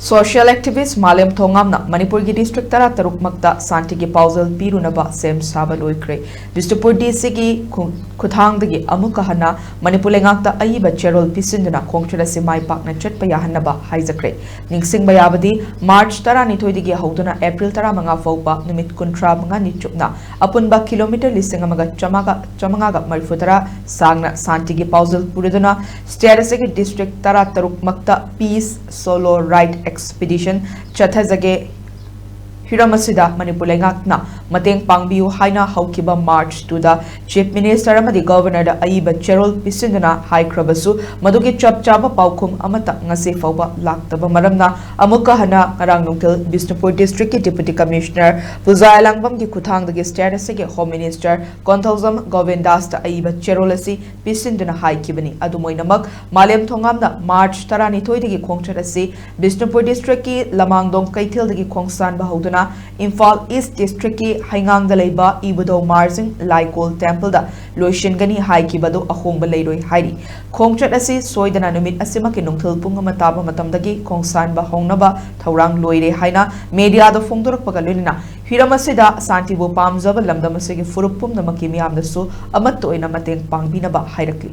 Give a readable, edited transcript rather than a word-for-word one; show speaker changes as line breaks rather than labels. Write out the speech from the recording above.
Social activist Malem Thongam na Manipur ki district tara taruk makta santigi paojel pirunaba sem saba loikre. Bisnupur DC ki kuthang dagi amuka hana Manipur lengakta aiba cherol pisinduna khongchara se mai pakna chatpa yahanaba haizakre. Ningsing bayabadi March tara nithoi digi hauduna April tara manga faupa numit kuntra manga nichupna apunba kilometer listing amaga chamaga ga marfutara sangna santigi paojel puriduna status ki district tara taruk makta peace solo ride expedition chathazage Hiramasida Manipur lengakna mateng pangbiu haina haukiba March to the Chief Minister amadi Governor da aiba cherol pisinduna high krabasu madugi chap chaba paukum amata ngase fauba laktaba maramna amuka hana ngarang nungtil Bisnupur District ki Deputy Commissioner Puzai Langbam ki kuthang dagi status ge Home Minister Konthalzam Govindas da aiba cherol asi pisinduna high kibani adumoinamak Malem Thongam da March tarani thoi dagi khongchar asi Bisnupur District ki Lamangdong Kaithil dagi khongsan bahuduna Imphal East District ki Haingang da leiba Ibudo Marzing Laikol Temple da loishin gani hai ki badu ahong ba leiroi hairi khongchat asi soidana numit asima ki nungthil pung ama taba matam dagi khongsan ba hongnaba thaurang loire haina media da phongdorak pagalunina hiramasida santibu pamjaba lamdam asigi furupum namaki miyamdasu amat toina mateng pangbina ba hairakli